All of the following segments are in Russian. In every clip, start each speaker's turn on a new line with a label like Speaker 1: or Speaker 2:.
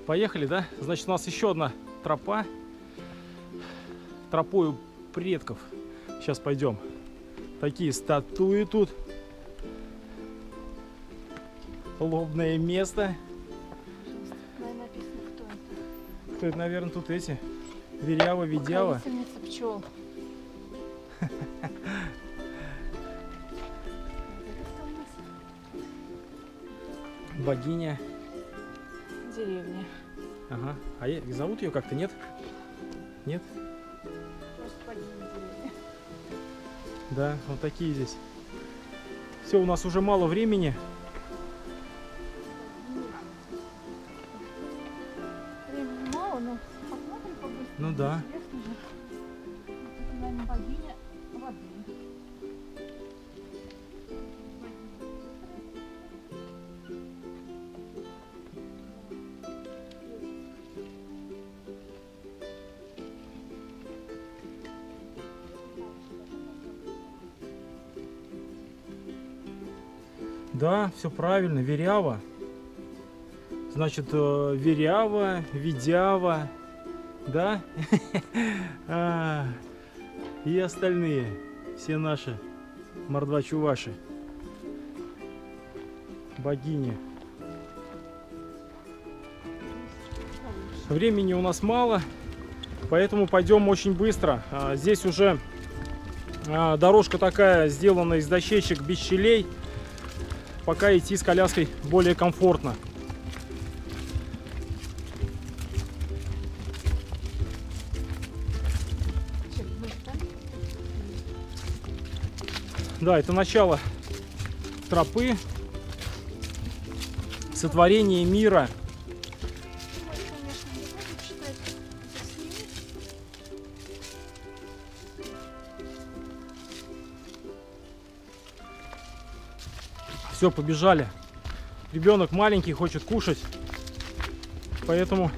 Speaker 1: Поехали, да? Значит, у нас еще одна тропа. Тропою предков. Сейчас пойдем. Такие статуи тут. Лобное место.
Speaker 2: Наверное, написано, кто это.
Speaker 1: Кто это, наверное, тут эти? Верява, Видява.
Speaker 2: Покровительница пчел.
Speaker 1: Богиня.
Speaker 2: Деревня.
Speaker 1: Ага. А зовут ее как-то, нет? Нет?
Speaker 2: Просто богиня деревня.
Speaker 1: Да, вот такие здесь. Все, у нас уже мало времени.
Speaker 2: Времени мало, но посмотрим побыстрее.
Speaker 1: Ну да.
Speaker 2: Интересно же. Это, наверное, богиня воды.
Speaker 1: Да, все правильно. Верява. Значит, Верява, Видява. Да? И остальные. Все наши мордва-чуваши. Богини. Времени у нас мало, поэтому пойдем очень быстро. Здесь уже дорожка такая, сделана из дощечек без щелей. Пока идти с коляской более комфортно. Да, это начало тропы, сотворение мира. Все, побежали. Ребенок маленький, хочет кушать, поэтому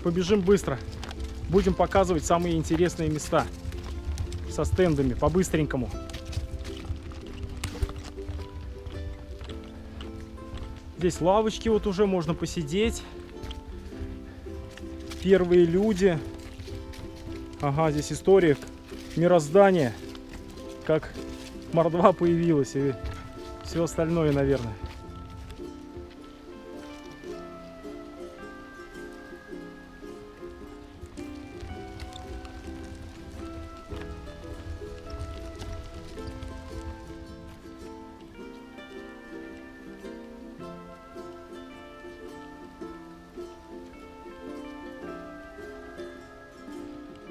Speaker 1: побежим быстро. Будем показывать самые интересные места со стендами по-быстренькому. Здесь лавочки, вот уже можно посидеть. Первые люди. Ага, здесь история мироздания, как мордва появилась и все остальное, наверное.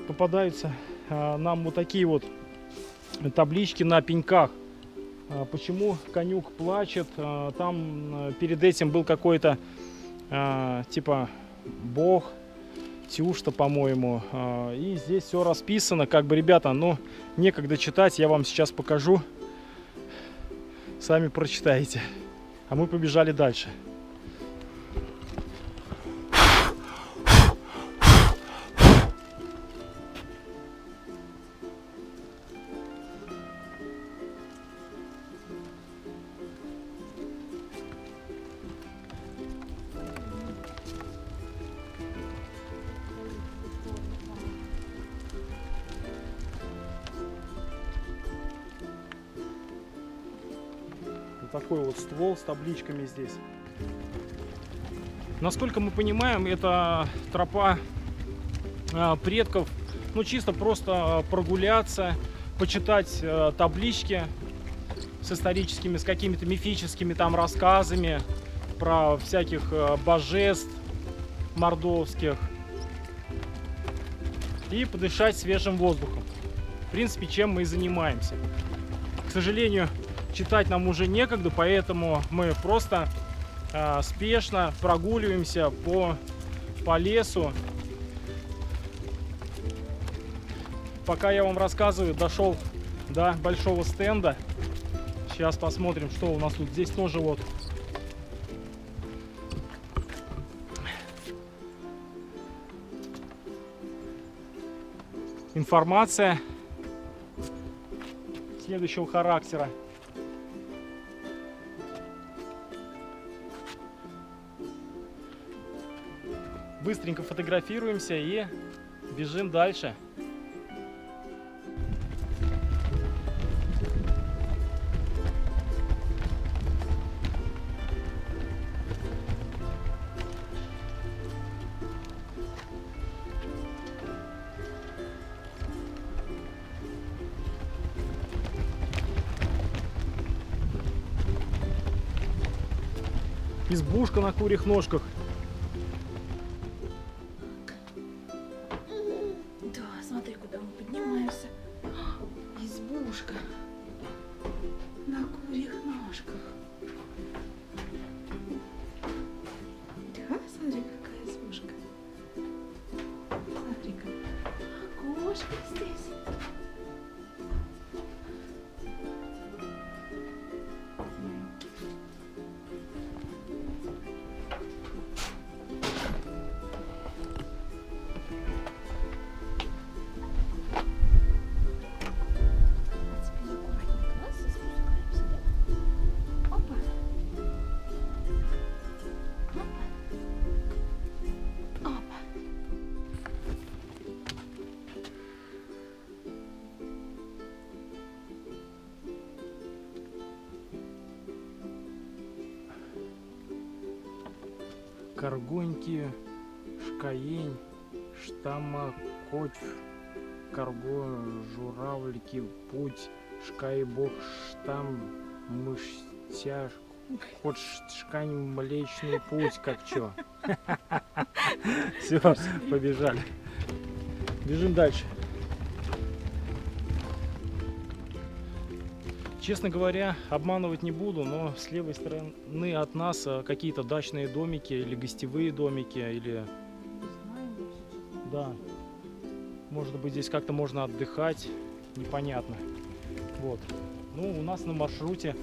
Speaker 1: Попадаются нам вот такие вот таблички на пеньках. Почему конюк плачет? Там перед этим был какой-то типа бог, Тюшта, по-моему. И здесь все расписано. Как бы, ребята, но некогда читать. Я вам сейчас покажу. Сами прочитаете. А мы побежали дальше. Такой вот ствол с табличками здесь. Насколько мы понимаем, это тропа предков. Ну, чисто просто прогуляться, почитать таблички с историческими, с какими-то мифическими там рассказами про всяких божеств мордовских и подышать свежим воздухом. В принципе, чем мы и занимаемся. К сожалению, читать нам уже некогда, поэтому мы просто спешно прогуливаемся по лесу. Пока я вам рассказываю, дошел до большого стенда. Сейчас посмотрим, что у нас тут. Здесь тоже вот информация следующего характера. Быстренько фотографируемся и бежим дальше. Избушка на курьих ножках.
Speaker 2: Да, смотри, куда мы поднимаемся. Избушка на курьих ножках. Да, смотри, какая избушка. Смотри-ка, окошко здесь.
Speaker 1: Каргоньки, Шкаень, Штамакоть, Карго, Журавлики, Путь, Шкайбок, Штам, Мыштяж, Ход, Шкань, Млечный Путь, как чё. Все, побежали. Бежим дальше. Честно говоря, обманывать не буду, но с левой стороны от нас какие-то дачные домики или гостевые домики, или... Да. Может быть, здесь как-то можно отдыхать, непонятно. Вот. Ну, у нас на маршруте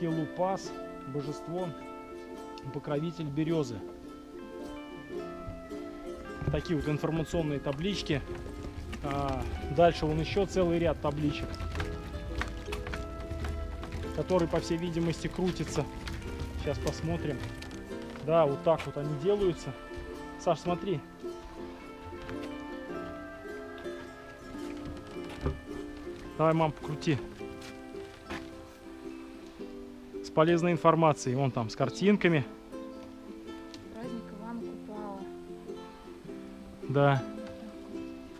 Speaker 1: Келупас, божество, покровитель березы. Такие вот информационные таблички. Дальше вон еще целый ряд табличек, который, по всей видимости, крутится. Сейчас посмотрим. Да, вот так вот они делаются. Саш, смотри. Давай, мам, покрути. С полезной информацией. Вон там, с картинками.
Speaker 2: Праздник Ивана Купала.
Speaker 1: Да.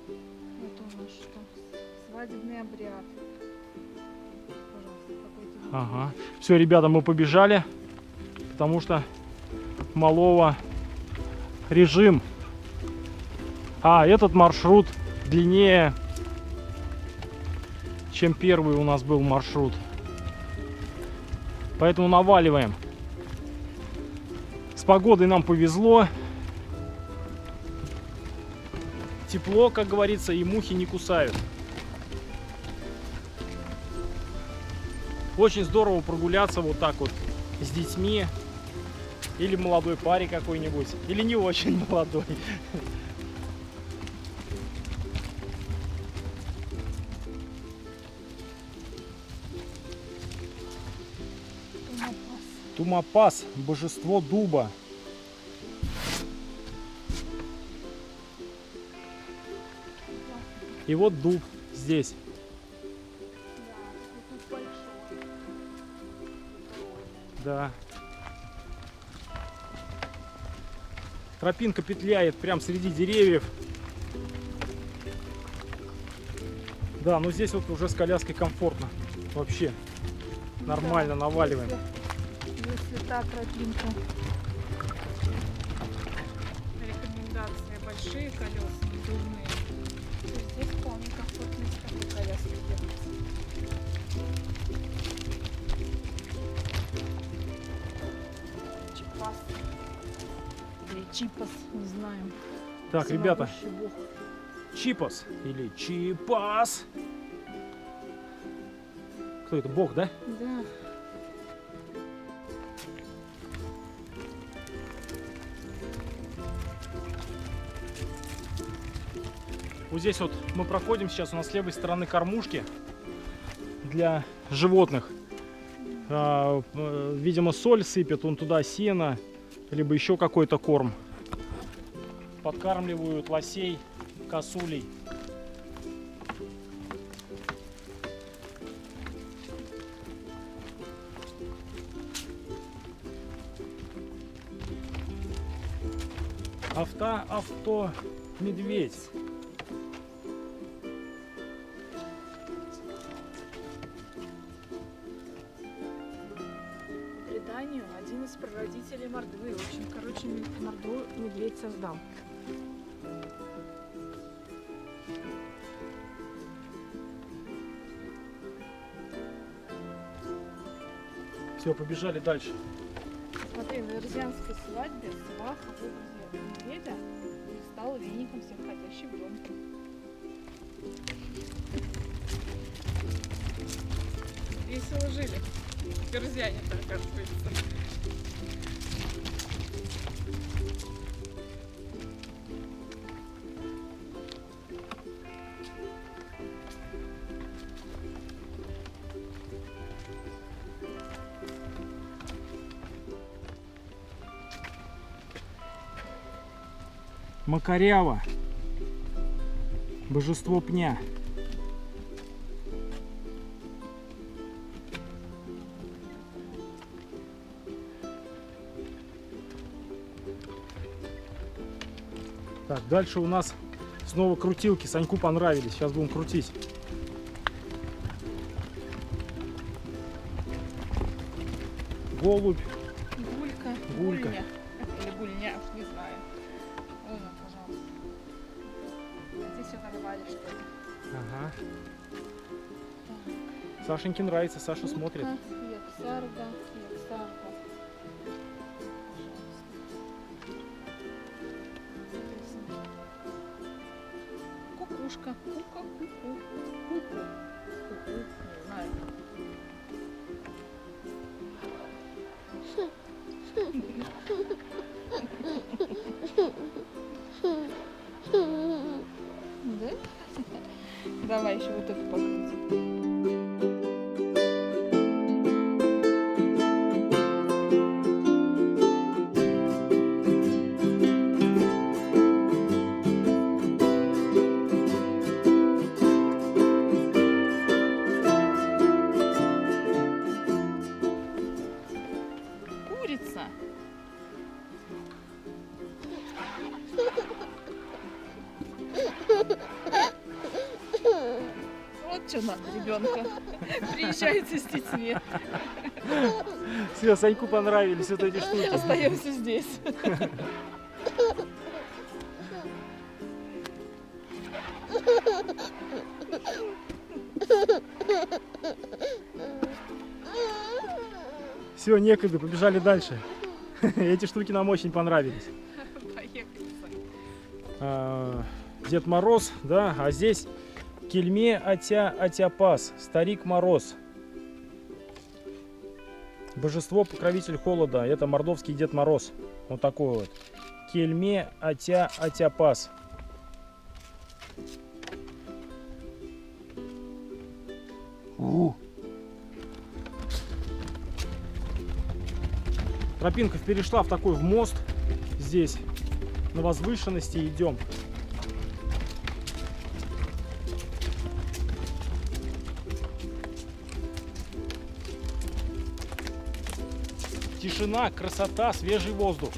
Speaker 2: Вот у нас что? Свадебный обряд. Пожалуйста, какой-то.
Speaker 1: Ага. Все, ребята, мы побежали, потому что малого режим. А этот маршрут длиннее, чем первый у нас был маршрут. Поэтому наваливаем. С погодой нам повезло. Тепло, как говорится, и мухи не кусают. Очень здорово прогуляться вот так вот с детьми. Или молодой паре какой-нибудь. Или не очень молодой. Тумапас, божество дуба. И вот дуб здесь.
Speaker 2: Да, тут большой.
Speaker 1: Да. Тропинка петляет прям среди деревьев. Да, но здесь вот уже с коляской комфортно. Вообще нормально,
Speaker 2: Да,
Speaker 1: наваливаем.
Speaker 2: Если та тропинка. Рекомендация: большие колеса, надувные. Здесь вполне комфортно с такой коляской ехать. Чипас. Или чипас, не знаю.
Speaker 1: Так, ребята,
Speaker 2: Всемогущий Бог.
Speaker 1: Чипас или Чипас. Кто это? Бог, да?
Speaker 2: Да.
Speaker 1: Вот здесь вот мы проходим сейчас, у нас с левой стороны кормушки для животных. Видимо, соль сыпят, он туда сено, либо еще какой-то корм. Подкармливают лосей, косулей. Авто, медведь.
Speaker 2: По преданию, один из прародителей Мордвы. В общем, короче, Мордву медведь создал.
Speaker 1: Все, побежали дальше.
Speaker 2: Смотри, на Эрзианской свадьбе сваха в образе медведя стал веником всех ходящих в дом. Весело жили. Эрзиане-то, оказывается.
Speaker 1: Макарява, божество пня. Так, дальше у нас снова крутилки. Саньку понравились. Сейчас будем крутить. Голубь.
Speaker 2: Гулька.
Speaker 1: Гулька.
Speaker 2: Гульня. Или гульня, уж не знаю. Ой, ну, пожалуйста. А здесь все нарвали, что ли?
Speaker 1: Ага. Сашеньке нравится, Саша смотрит.
Speaker 2: Яксарда, яксарда. Кукушка. Ку-ку-ку-ку. Ку-ку. Ку-ку. Не знаю. Да? Давай еще вот эту покрутим. Курица. Вот что надо ребенка. Приезжайте с детьми.
Speaker 1: Все, Саньку понравились вот эти штуки.
Speaker 2: Остаемся здесь.
Speaker 1: Все, некогда, побежали дальше. Эти штуки нам очень понравились.
Speaker 2: Поехали.
Speaker 1: Дед Мороз, да, а здесь Кельме Атя-Атяпас, Старик Мороз. Божество, покровитель холода, это мордовский Дед Мороз. Вот такой вот. Кельме Атя-Атяпас. Тропинка перешла в такой в мост. Здесь на возвышенности идем. Тишина, красота, свежий воздух.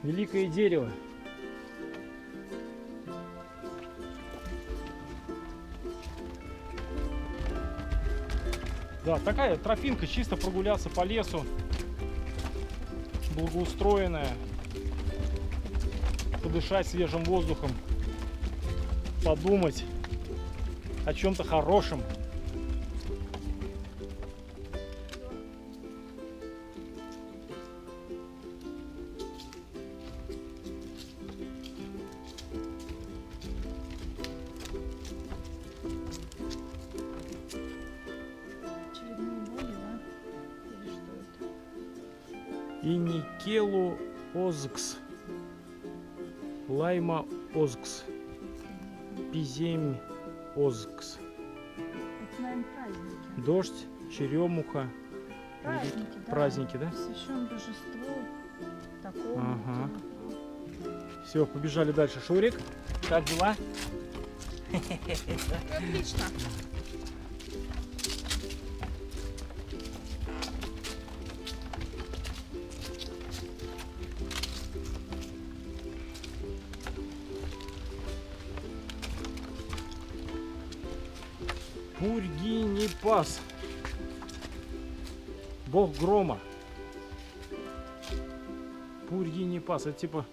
Speaker 1: Великое дерево. Да, такая тропинка, чисто прогуляться по лесу. Благоустроенная. Подышать свежим воздухом. Подумать о чем-то хорошем. Иникелу Озгс. Лайма Озгс. Пиземь Озгс.
Speaker 2: Это, наверное, праздники.
Speaker 1: Дождь, черемуха.
Speaker 2: Праздники, да.
Speaker 1: Праздники, да?
Speaker 2: Посвящен божеству такому.
Speaker 1: Ага. Все, побежали дальше. Шурик, как дела?
Speaker 2: Отлично.
Speaker 1: Пургинипас. Бог грома. Пургинипас. Это типа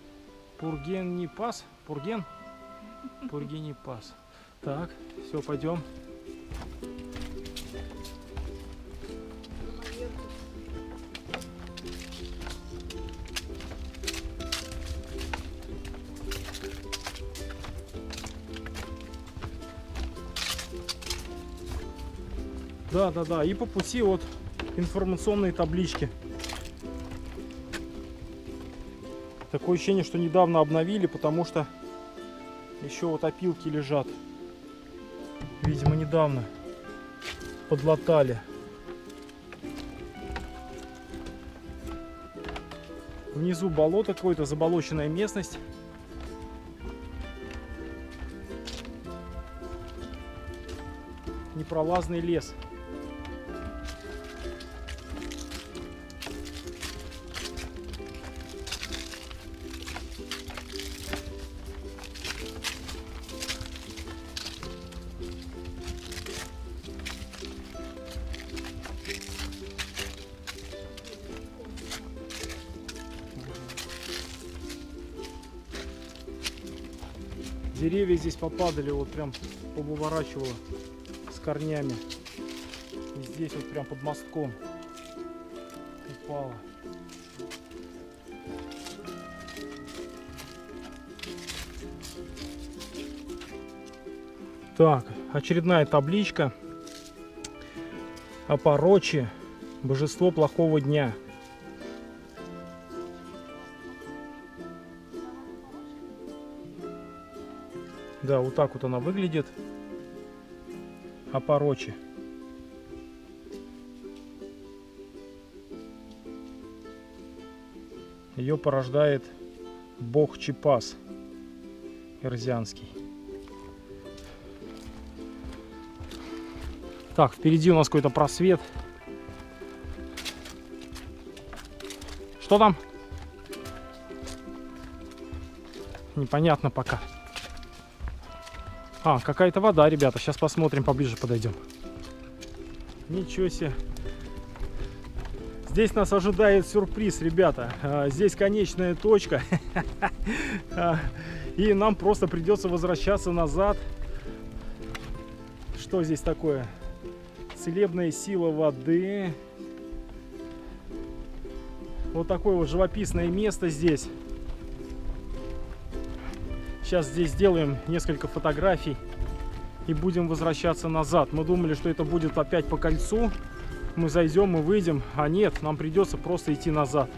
Speaker 1: Пургенипас? Пурген? Пургинипас. Так, все, пойдем. Да. И по пути вот информационные таблички. Такое ощущение, что недавно обновили, потому что еще вот опилки лежат. Видимо, недавно подлатали. Внизу болото какое-то, заболоченная местность. Непролазный лес. Деревья здесь попадали, вот прям повыворачивало с корнями. И здесь вот прям под мостком упало. Так, очередная табличка. Апорочи, божество плохого дня. Да, вот так вот она выглядит. Апорочи. Ее порождает бог Чипас Эрзианский. Так, впереди у нас какой-то просвет. Что там? Непонятно пока. А, какая-то вода, ребята. Сейчас посмотрим, поближе подойдем. Ничего себе. Здесь нас ожидает сюрприз, ребята. Здесь конечная точка. И нам просто придется возвращаться назад. Что здесь такое? Целебная сила воды. Вот такое вот живописное место здесь. Сейчас здесь сделаем несколько фотографий и будем возвращаться назад. Мы думали, что это будет опять по кольцу. Мы зайдем и выйдем. А нет, нам придется просто идти назад.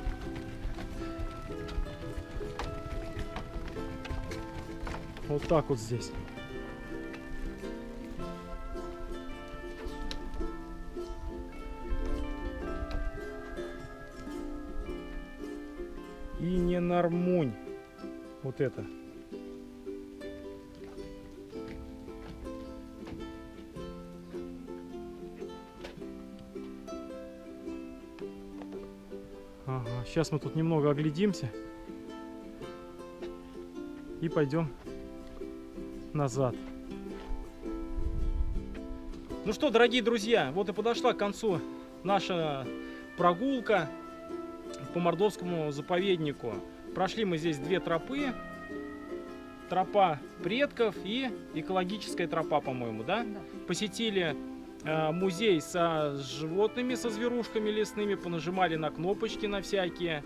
Speaker 1: Вот так вот здесь. И не Нормунь. Вот это. Ага, сейчас мы тут немного оглядимся и пойдем назад. Ну что, дорогие друзья, вот и подошла к концу наша прогулка по Мордовскому заповеднику. Прошли мы здесь две тропы. Тропа предков и экологическая тропа, по-моему, да?
Speaker 2: Да.
Speaker 1: Посетили музей со животными, со зверушками лесными, понажимали на кнопочки на всякие.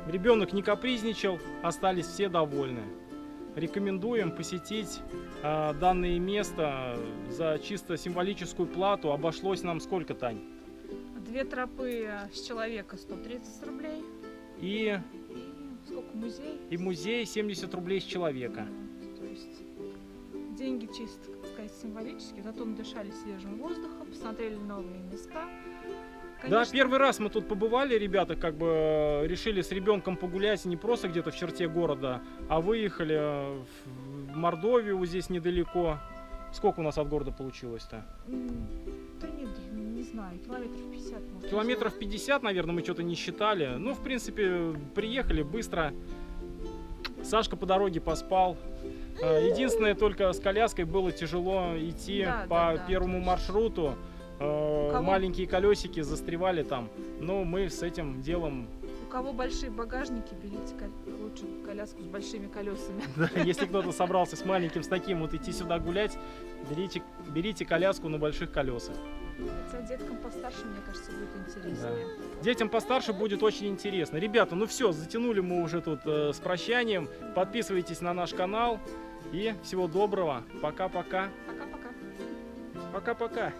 Speaker 1: Ребенок не капризничал, остались все довольны. Рекомендуем посетить данное место за чисто символическую плату. Обошлось нам сколько, Тань?
Speaker 2: 2 тропы с человека 130 рублей.
Speaker 1: И,
Speaker 2: И сколько музей?
Speaker 1: и музей 70 рублей с человека.
Speaker 2: То есть деньги чисто, так сказать, символические, зато мы дышали свежим воздухом, посмотрели новые места.
Speaker 1: Да,
Speaker 2: Конечно,
Speaker 1: первый раз мы тут побывали, ребята, как бы решили с ребенком погулять не просто где-то в черте города, а выехали в Мордовию, вот здесь недалеко. Сколько у нас от города получилось-то?
Speaker 2: Да нет, не знаю, километров 50 может.
Speaker 1: Километров 50, наверное, мы что-то не считали. Ну, в принципе, приехали быстро. Сашка по дороге поспал. Единственное, только с коляской было тяжело идти
Speaker 2: Да,
Speaker 1: по
Speaker 2: да,
Speaker 1: первому
Speaker 2: точно.
Speaker 1: маршруту.
Speaker 2: кого?
Speaker 1: Маленькие колесики застревали там. Но мы с этим делом,
Speaker 2: У кого большие багажники, берите лучше коляску с большими колесами.
Speaker 1: да, если кто-то собрался с маленьким, с таким вот идти сюда гулять, берите коляску на больших колесах.
Speaker 2: Хотя деткам постарше, мне кажется, будет интереснее.
Speaker 1: Детям постарше будет очень интересно. Ребята, ну все, затянули мы уже тут с прощанием. Подписывайтесь на наш канал. И всего доброго. Пока-пока.
Speaker 2: Пока-пока.
Speaker 1: Пока-пока.